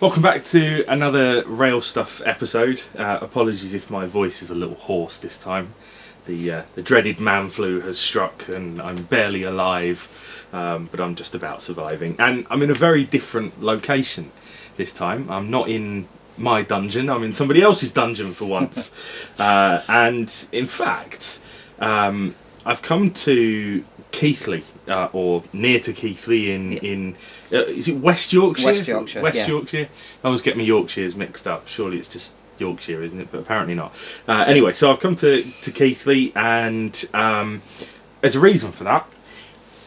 Welcome back to another RailStuff episode. Apologies if my voice is a little hoarse this time. The dreaded man flu has struck and I'm barely alive, but I'm just about surviving. And I'm in a very different location this time. I'm not in my dungeon, I'm in somebody else's dungeon for once. And in fact, I've come to Keighley, or near to Keighley in is it West Yorkshire? West Yorkshire. Yorkshire. I always get my Yorkshires mixed up. Surely it's just Yorkshire, isn't it? But apparently not. Anyway, so I've come to Keighley, and there's a reason for that.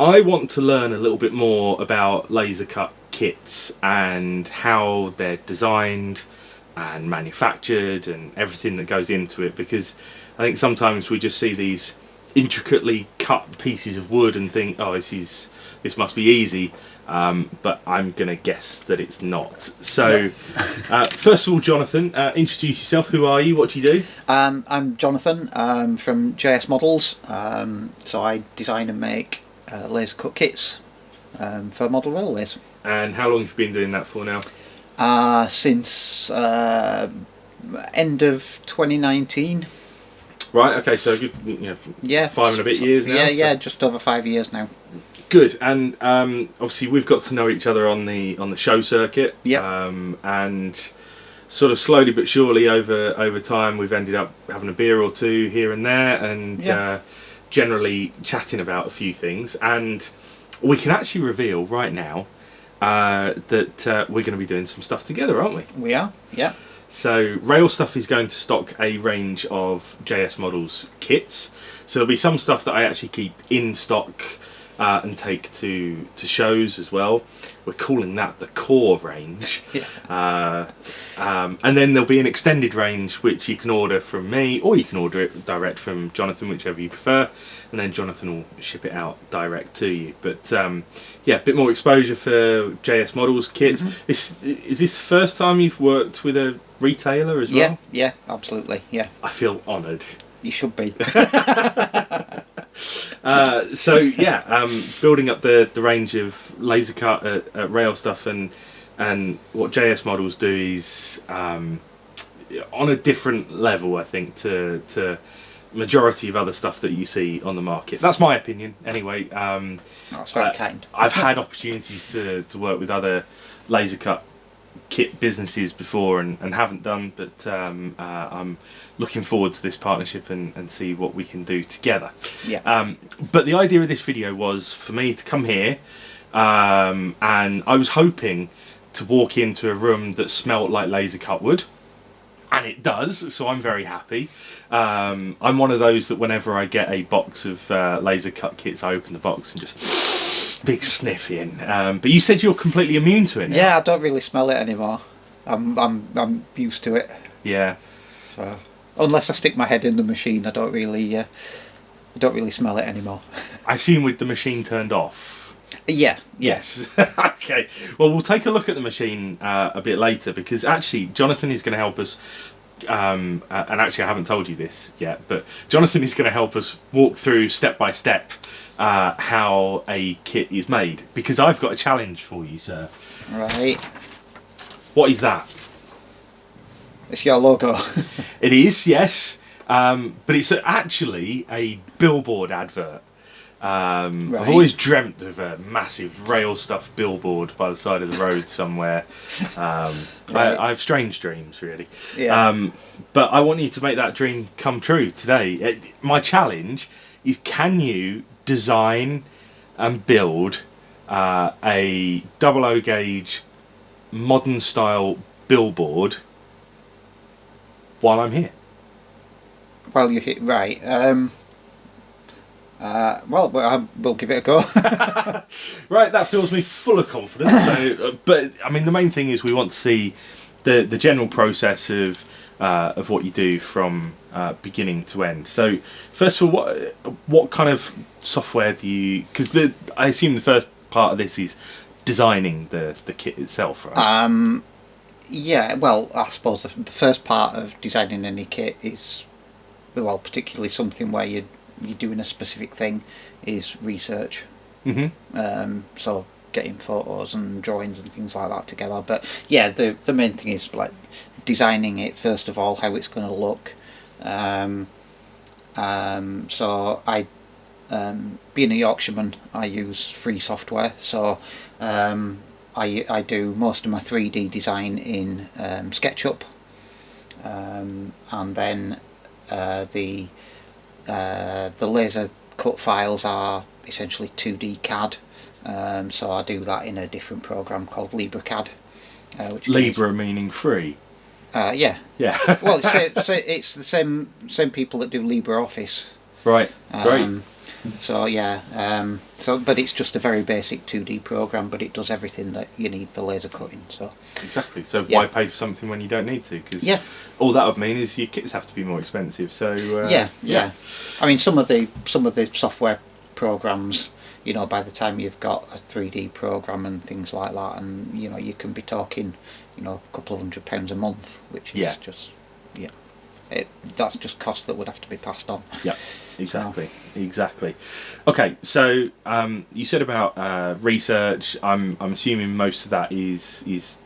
I want to learn a little bit more about laser cut kits and how they're designed and manufactured and everything that goes into it, because I think sometimes we just see these intricately cut pieces of wood and think, oh, this must be easy, but I'm gonna guess that it's not. So first of all, Jonathan, introduce yourself. Who are you? What do you do? I'm Jonathan from JSModels. So I design and make laser cut kits for model railways. And how long have you been doing that for now? Since end of 2019. Right, okay, so good, Yeah, 5 and a bit years now. Yeah, just over 5 years now. Good, and obviously we've got to know each other on the show circuit. Yeah. And sort of slowly but surely over time we've ended up having a beer or two here and there, and generally chatting about a few things. And we can actually reveal right now that we're going to be doing some stuff together, aren't we? We are, yeah. So RailStuff is going to stock a range of JSModels kits. So there'll be some stuff that I actually keep in stock and take to shows as well. We're calling that the core range. Yeah. And then there'll be an extended range which you can order from me, or you can order it direct from Jonathan, whichever you prefer, and then Jonathan will ship it out direct to you. But yeah, a bit more exposure for JSModels kits. Mm-hmm. Is this the first time you've worked with a retailer as well? Yeah, absolutely, yeah. I feel honoured. You should be. So yeah, building up the range of laser cut at RailStuff, and what JSModels do is on a different level, I think, to majority of other stuff that you see on the market. That's my opinion, anyway. That's very kind. I've had opportunities to work with other laser cut kit businesses before and haven't done, but I'm looking forward to this partnership and see what we can do together. Yeah. But the idea of this video was for me to come here, and I was hoping to walk into a room that smelt like laser cut wood, and it does, so I'm very happy. I'm one of those that whenever I get a box of laser cut kits, I open the box and just big sniff in. But you said you're completely immune to it now. Yeah, I don't really smell it anymore. I'm used to it. Yeah. So unless I stick my head in the machine, I don't really smell it anymore. I assume with the machine turned off. Yeah. Yes. Okay. Well, we'll take a look at the machine a bit later, because actually Jonathan is going to help us. And actually, I haven't told you this yet, but Jonathan is going to help us walk through step by step how a kit is made, because I've got a challenge for you, sir. Right. What is that? It's your logo. It is, yes, but it's actually a billboard advert. Right. I've always dreamt of a massive RailStuff billboard by the side of the road somewhere. Right. I have strange dreams, really. Yeah. But I want you to make that dream come true today. My challenge is, can you design and build a 00 gauge modern style billboard while I'm here? Well, you hit right. Well, we'll give it a go. Right, that fills me full of confidence. So, but I mean, the main thing is we want to see the general process of what you do from beginning to end. So, first of all, what kind of software do you? Because I assume the first part of this is designing the kit itself, right? Yeah. Well, I suppose the first part of designing any kit is, well, particularly something where you're doing a specific thing, is research. Mm-hmm. So getting photos and drawings and things like that together. But yeah, the main thing is like designing it first of all, how it's going to look. So I, being a Yorkshireman, I use free software. So I do most of my 3D design in SketchUp, and then the laser cut files are essentially 2D CAD. So I do that in a different program called LibreCAD. Libra meaning free. Yeah. Yeah. Well, it's the same people that do LibreOffice. Right. Great. So yeah. But it's just a very basic 2D program, but it does everything that you need for laser cutting. So. Exactly. So Yeah. why pay for something when you don't need to? Because Yeah. all that would mean is your kits have to be more expensive. So. Yeah. I mean, some of the software programs, you know, by the time you've got a 3D program and things like that, and you know, you can be talking, you know, a couple of £100 a month, which is just, yeah, that's just cost that would have to be passed on. Yeah, exactly, exactly. Okay, so you said about research. I'm assuming most of that is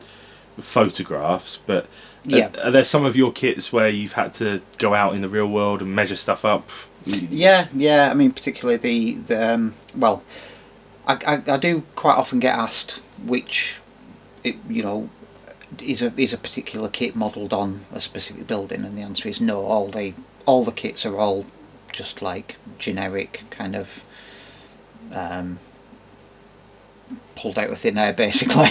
photographs, but Yeah. are there some of your kits where you've had to go out in the real world and measure stuff up? Yeah. I mean, particularly the well, I do quite often get asked which, you know, is a particular kit modelled on a specific building, and the answer is no. All the kits are all just like generic kind of pulled out of thin air, basically,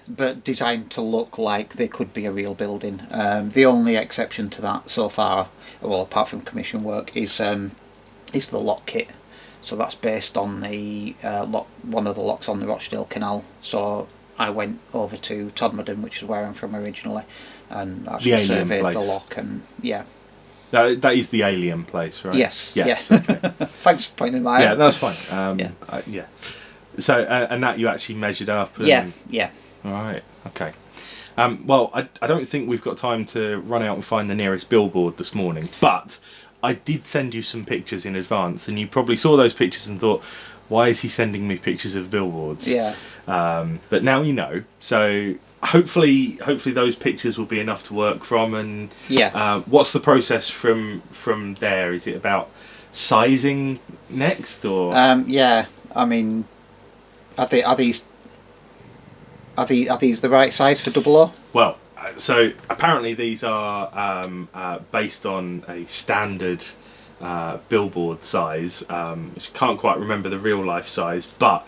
but designed to look like they could be a real building. The only exception to that so far, well, apart from commission work, is the lock kit. So that's based on the one of the locks on the Rochdale Canal. So I went over to Todmorden, which is where I'm from originally, and actually surveyed the lock. And yeah, that is the alien place, right? Yes. Yes. Yeah. Okay. Thanks for pointing that out. Yeah, that's fine. Yeah. Yeah. So and that you actually measured up. And, Yeah. All right. Okay. Well, I don't think we've got time to run out and find the nearest billboard this morning, but I did send you some pictures in advance, and you probably saw those pictures and thought, why is he sending me pictures of billboards? Yeah. But now you know. So hopefully those pictures will be enough to work from. And Yeah. what's the process from there? Is it about sizing next, or? Yeah. I mean, are these the right size for 00? Well, so apparently these are based on a standard billboard size, which I can't quite remember the real life size, but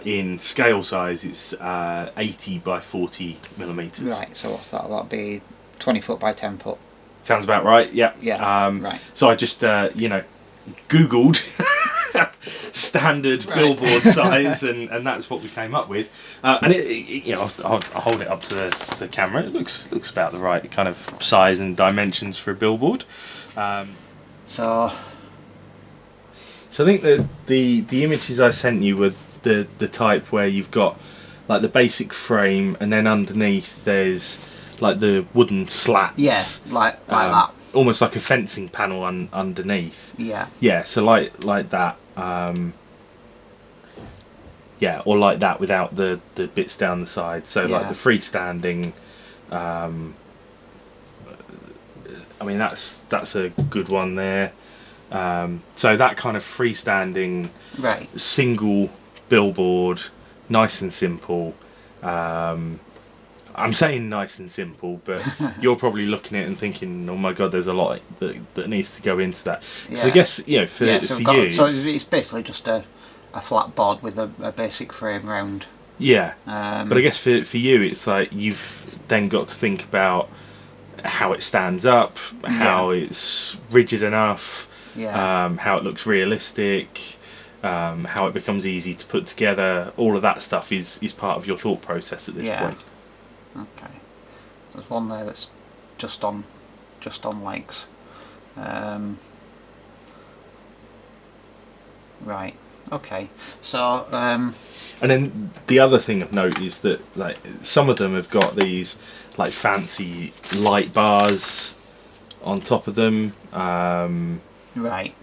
in scale size it's 80 by 40 millimeters. Right, so what's that? That'd be 20 foot by 10 foot. Sounds about right. Yeah. Yeah. Right. So I just Googled standard billboard size, and that's what we came up with. And I'll hold it up to the camera. It looks about the right kind of size and dimensions for a billboard. So I think that the images I sent you were the type where you've got like the basic frame, and then underneath there's like the wooden slats. yeah, like that. Almost like a fencing panel underneath. Yeah. Yeah, so like that. Yeah, or like that without the bits down the side. So like the freestanding. I mean that's a good one there. So that kind of freestanding, Right. single billboard, nice and simple. I'm saying nice and simple, but you're probably looking at it and thinking, "Oh my God, there's a lot that needs to go into that." Because I guess for you, so it's basically just a flat board with a basic frame round. Yeah, but I guess for you, it's like you've then got to think about how it stands up, how it's rigid enough, how it looks realistic, how it becomes easy to put together. All of that stuff is part of your thought process at this point. Okay. There's one there that's just on legs. Right. Okay. So. And then the other thing of note is that like some of them have got these like fancy light bars on top of them. Right.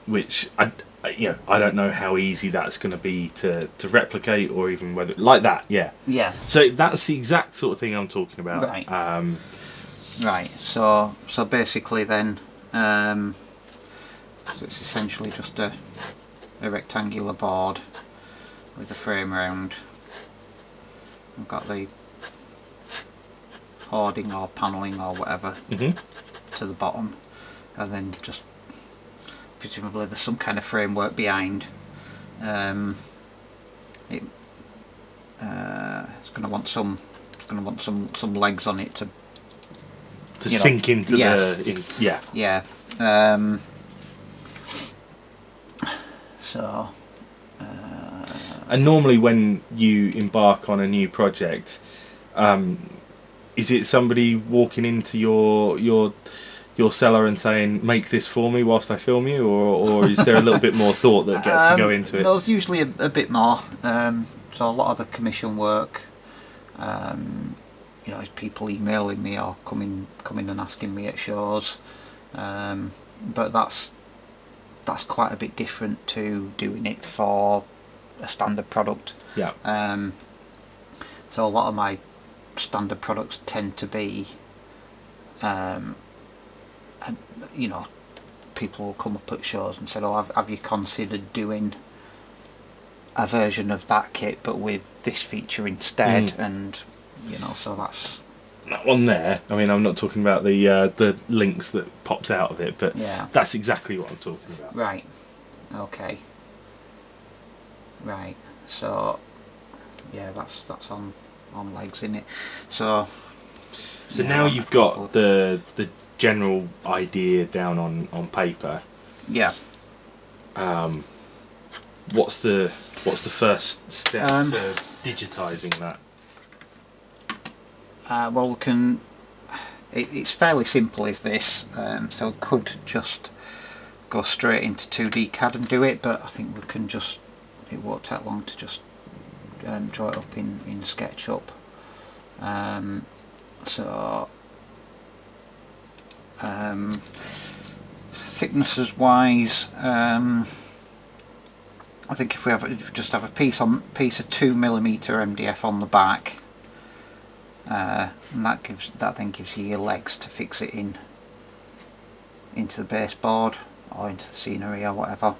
Which I I don't know how easy that's going to be to replicate, or even whether like that. Yeah. Yeah. So that's the exact sort of thing I'm talking about. Right. Right. So basically then, so it's essentially just a rectangular board with a frame around. We've got the hoarding or panelling or whatever to the bottom, and then just presumably there's some kind of framework behind. It's going to want some legs on it to sink into yeah. So. And normally, when you embark on a new project, is it somebody walking into your cellar and saying, "Make this for me whilst I film you," or is there a little bit more thought that gets to go into it? There's usually a bit more. So a lot of the commission work, is people emailing me or coming and asking me at shows, but that's quite a bit different to doing it for a standard product. Yeah. So a lot of my standard products tend to be, people will come up at shows and say, "Oh, have you considered doing a version of that kit but with this feature instead?" And so that's that one there. I mean, I'm not talking about the links that pops out of it, but yeah, that's exactly what I'm talking about. Right. Okay. Right. So yeah, that's on legs, isn't it? So yeah, now you've got the general idea down on paper. Yeah. What's the first step to digitizing that? Well, we can. It's fairly simple, is this? So we could just go straight into 2D CAD and do it, but I think we can just. It won't take long to just draw it up in SketchUp. Thicknesses wise, I think if we just have a piece of 2mm MDF on the back, and that then gives you your legs to fix it into the baseboard or into the scenery or whatever,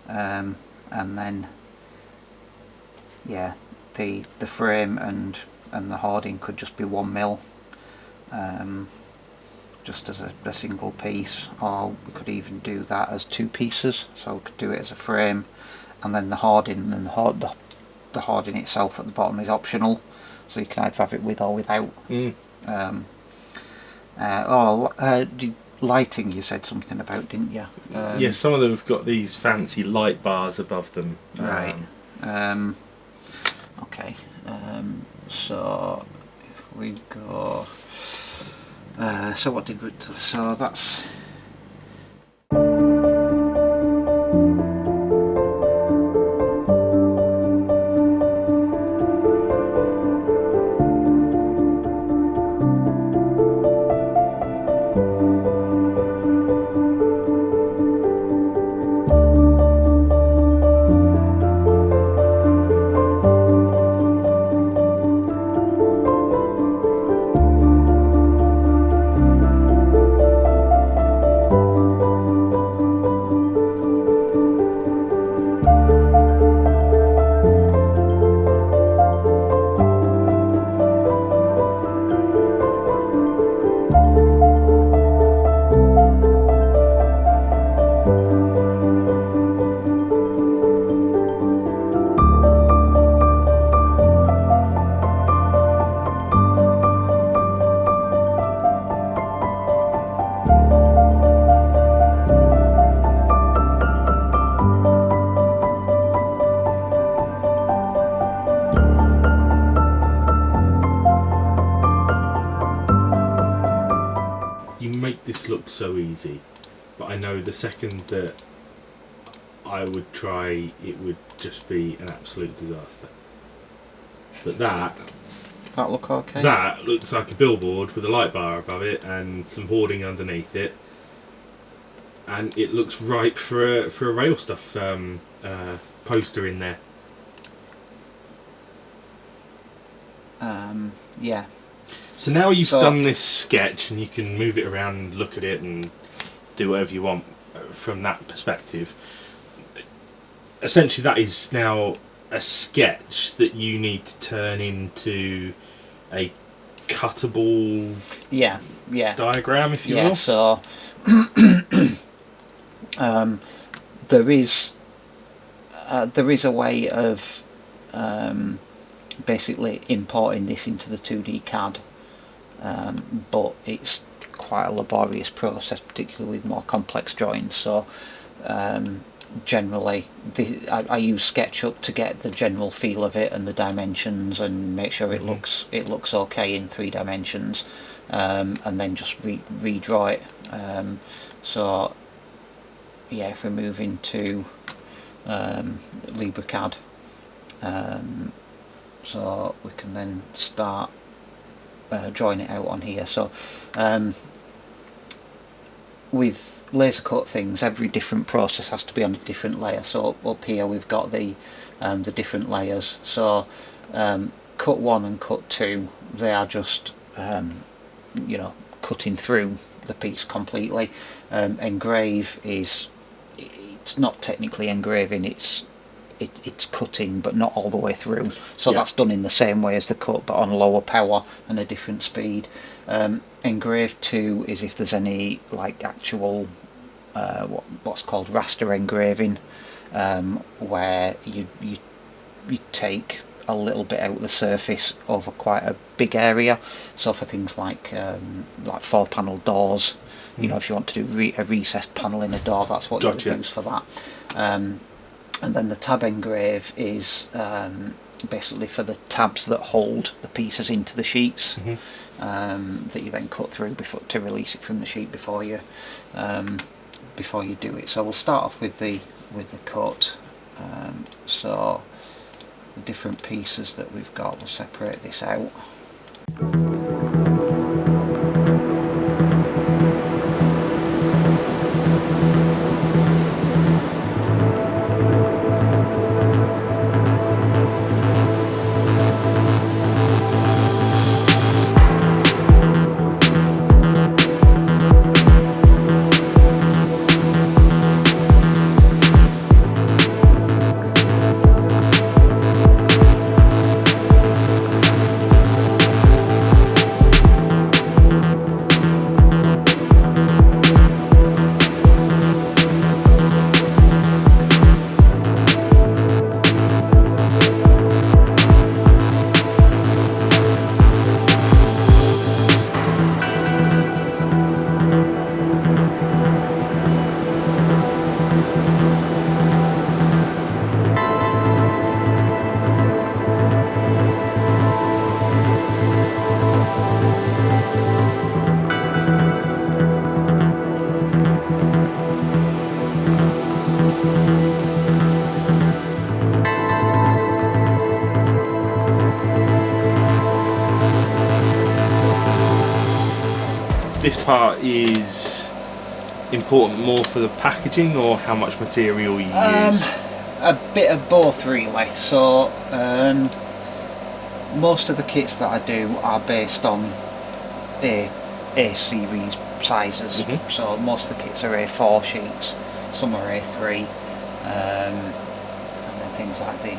and then yeah, the frame and the hoarding could just be 1mm, just as a single piece, or we could even do that as 2 pieces. So we could do it as a frame, and then the hoarding and the hoarding itself at the bottom is optional, so you can either have it with or without. Lighting, you said something about, didn't you? Yes, some of them have got these fancy light bars above them. Right. Okay. So if we go, so what did we? So that's. This looks so easy, but I know the second that I would try, it would just be an absolute disaster. But Does that look okay? That looks like a billboard with a light bar above it and some hoarding underneath it, and it looks ripe for a RailStuff poster in there. Yeah. So now you've done this sketch, and you can move it around and look at it and do whatever you want from that perspective. Essentially, that is now a sketch that you need to turn into a cuttable diagram, if you will. So there is a way of basically importing this into the 2D CAD, but it's quite a laborious process, particularly with more complex drawings. So generally I use SketchUp to get the general feel of it and the dimensions and make sure it looks okay in 3 dimensions, and then just redraw it. So yeah, if we move into LibreCAD, so we can then start drawing it out on here. So with laser cut things, every different process has to be on a different layer. So up here we've got the different layers. So cut 1 and cut 2, they are just you know, cutting through the piece completely. Engrave it's not technically engraving, it's cutting, but not all the way through. So that's done in the same way as the cut, but on lower power and a different speed. Engrave 2 is if there's any like actual what's called raster engraving, where you take a little bit out of the surface over quite a big area. So for things like 4-panel doors, you know, if you want to do a recessed panel in a door, that's what you would use for that. And then the tab engrave is basically for the tabs that hold the pieces into the sheets, that you then cut through before to release it from the sheet before you do it. So we'll start off with the cut. So the different pieces that we've got, we'll separate this out. This part is important more for the packaging, or how much material you use? A bit of both really. So most of the kits that I do are based on A series sizes. So most of the kits are A4 sheets, some are A3, and then things like the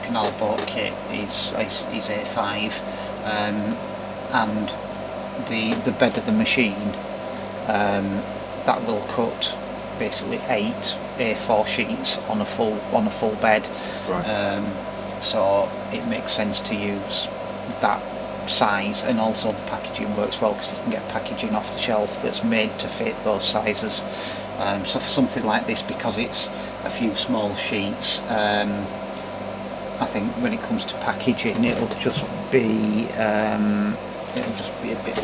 canal boat kit is A5, and the bed of the machine, that will cut basically 8 A4 sheets on a full bed. Right. So it makes sense to use that size, and also the packaging works well because you can get packaging off the shelf that's made to fit those sizes. So for something like this, because it's a few small sheets, I think when it comes to packaging, it'll just be a bit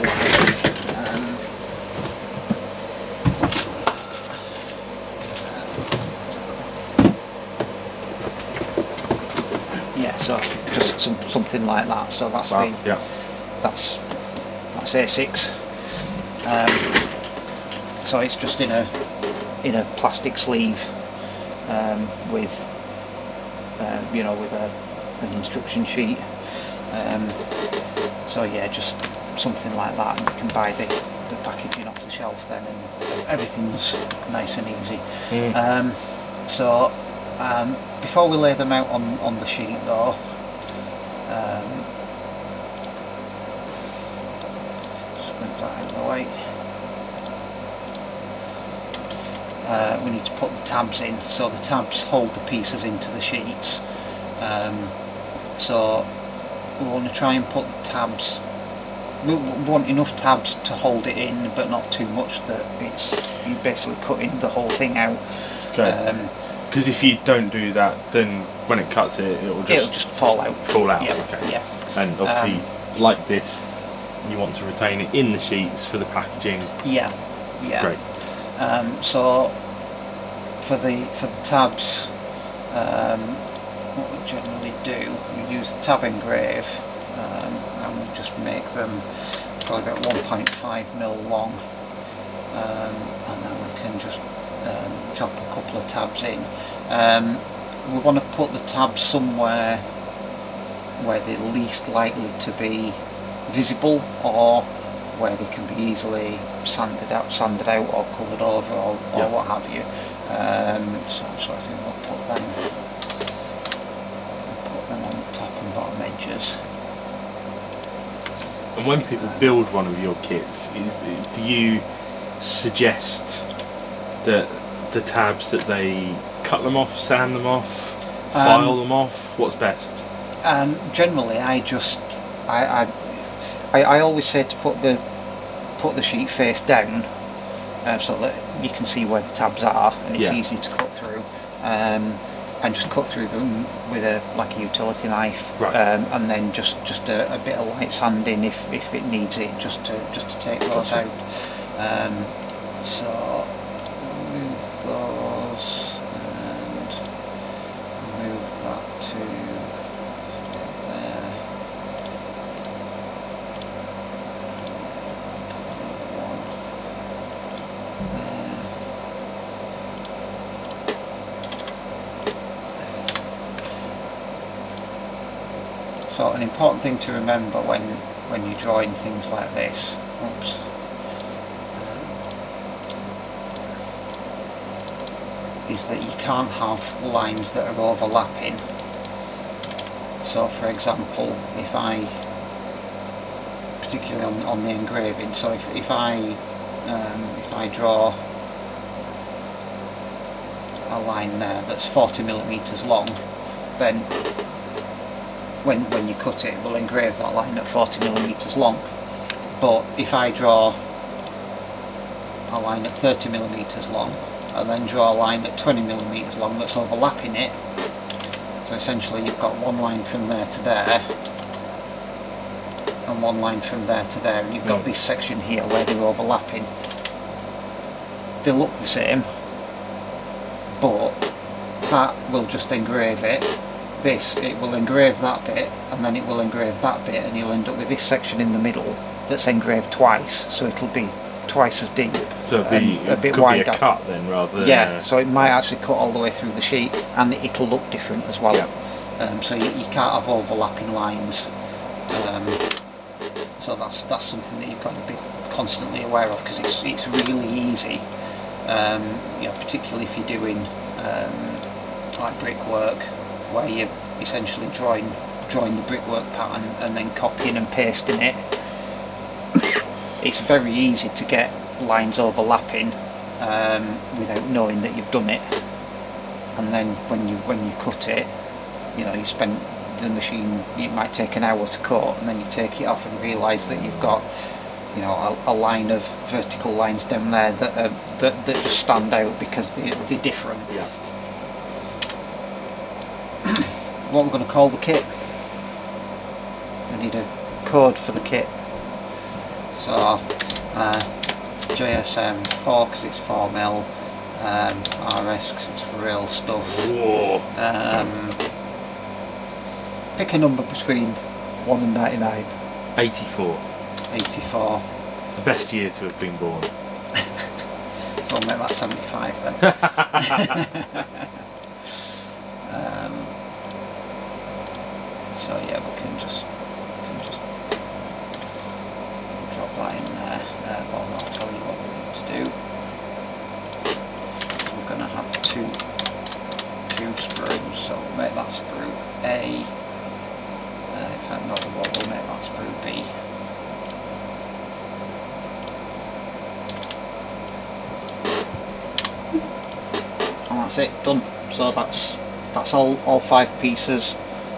yeah, so just something like that. So that's that's A6. So it's just in a plastic sleeve with with an instruction sheet. So yeah, just something like that, and you can buy the packaging off the shelf then, and everything's nice and easy. So before we lay them out on the sheet though, just move that out of the way. We need to put the tabs in, so the tabs hold the pieces into the sheets. So we want to try and put the tabs, we want enough tabs to hold it in, but not too much that you're basically cutting the whole thing out. Okay. Because if you don't do that, then when it cuts it'll just fall out. Yeah, okay. Yeah. And obviously, like this, you want to retain it in the sheets for the packaging. Yeah. Great. So for the tabs, what we generally do, we use the tab engrave, and we just make them probably about 1.5mm long, and then we can just chop a couple of tabs in. We want to put the tabs somewhere where they're least likely to be visible, or where they can be easily sanded out or coloured over, or what have you. So I think we'll put them on the top and bottom edges. And when people build one of your kits, do you suggest that the tabs, that they cut them off, sand them off, file them off? What's best? Generally, I always say to put the sheet face down, so that you can see where the tabs are, and it's easy to cut through. And just cut through them with a utility knife, right. And then just a bit of light sanding if it needs it, just to take those out. So move those and move that to there. One there. So an important thing to remember when you're drawing things like this, is that you can't have lines that are overlapping. So for example, if I, particularly on the engraving, so if I draw a line there that's 40mm long, then when you cut it, we'll engrave that line at 40mm long. But if I draw a line at 30mm long, and then draw a line at 20mm long that's overlapping it, so essentially you've got one line from there to there, and one line from there to there, and you've got this section here where they're overlapping. They look the same, but that will just engrave it. It will engrave that bit, and then it will engrave that bit, and you'll end up with this section in the middle that's engraved twice, so it'll be twice as deep. So a bit could wider. Be a cut then, rather than so it might actually cut all the way through the sheet, and it'll look different as well. So you can't have overlapping lines. So that's something that you've got to be constantly aware of, because it's really easy. Particularly if you're doing like brickwork, where you're essentially drawing the brickwork pattern and then copying and pasting it. It's very easy to get lines overlapping without knowing that you've done it, and then when you cut it, you spend the machine, it might take an hour to cut, and then you take it off and realise that you've got a line of vertical lines down there that just stand out because they're different. What we're going to call the kit, we need a code for the kit. So JSM 4 because it's 4mm, RS because it's for RailStuff. Pick a number between 1 and 99. 84. 84. The best year to have been born. So I'll make that 75 then. So yeah, we can just drop that in there. Well, I'll tell you what we need to do. We're going to have two sprues, so we'll make that sprue A. In fact, not the one, we'll make that sprue B. And that's it, done. So that's all 5 pieces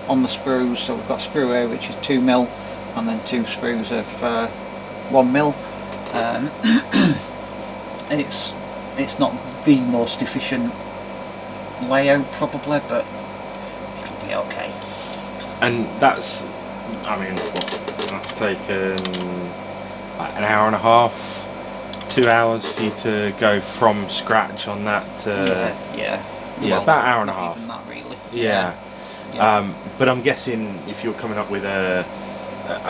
on the sprues. So we've got sprue A, which is 2mm, and then 2 sprues of 1mm. It's not the most efficient layout probably, but it'll be okay. And that's, I mean, that's taken like an hour and a half, 2 hours for you to go from scratch on that to... Yeah, well, about an hour and a half. Even that really. Yeah. But I'm guessing if you're coming up with a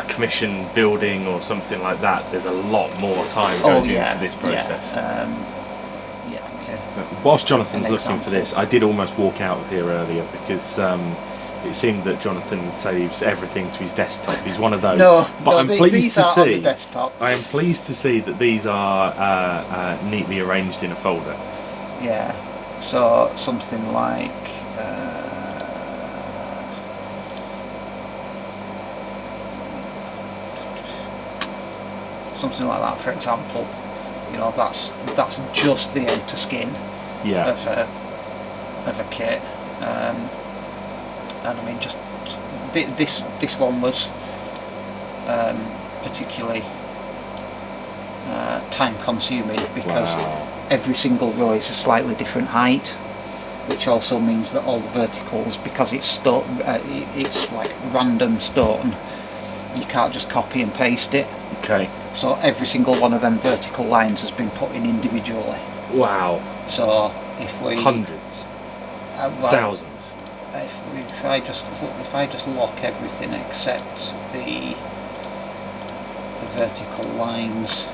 commission building or something like that, there's a lot more time goes into this process. Okay. Whilst Jonathan's looking for this, I did almost walk out of here earlier because it seemed that Jonathan saves everything to his desktop. He's one of those. I'm pleased to see. On the desktop. I am pleased to see that these are neatly arranged in a folder. Yeah. So something like. Something like that, for example, that's just the outer skin of a kit, and I mean just this one was particularly time consuming because every single row is a slightly different height, which also means that all the verticals, because it's like random stone, you can't just copy and paste it. Okay. So every single one of them vertical lines has been put in individually. Wow. So if we hundreds, thousands. If I just lock everything except the vertical lines,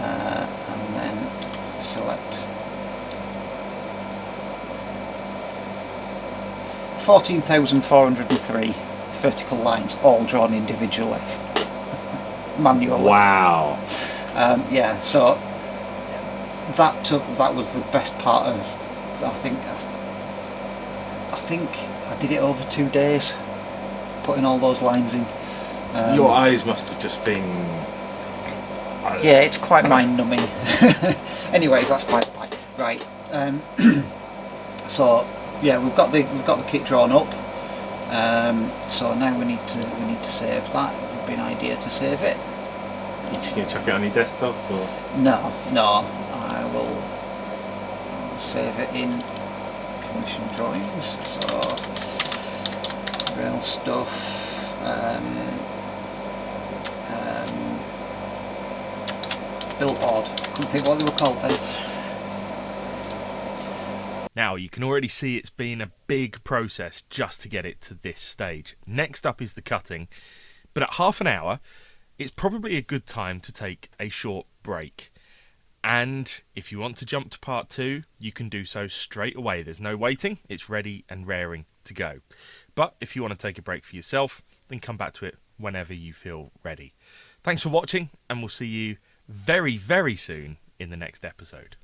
and then select 14,403 vertical lines, all drawn individually. Manually. Wow. Yeah, so that was the best part of. I think I did it over 2 days, putting all those lines in. Your eyes must have just been. Yeah, it's quite mind-numbing. Anyway, that's by the by. Right. So yeah, we've got the kit drawn up. So now we need to save that. It would be an idea to save it. You just going to chuck it on your desktop, or? No, I will save it in commission drawings. So RailStuff, billboard. Couldn't think what they were called then. Now, you can already see it's been a big process just to get it to this stage. Next up is the cutting, but at half an hour, it's probably a good time to take a short break. And if you want to jump to part 2, you can do so straight away. There's no waiting, it's ready and raring to go. But if you want to take a break for yourself, then come back to it whenever you feel ready. Thanks for watching, and we'll see you very, very soon in the next episode.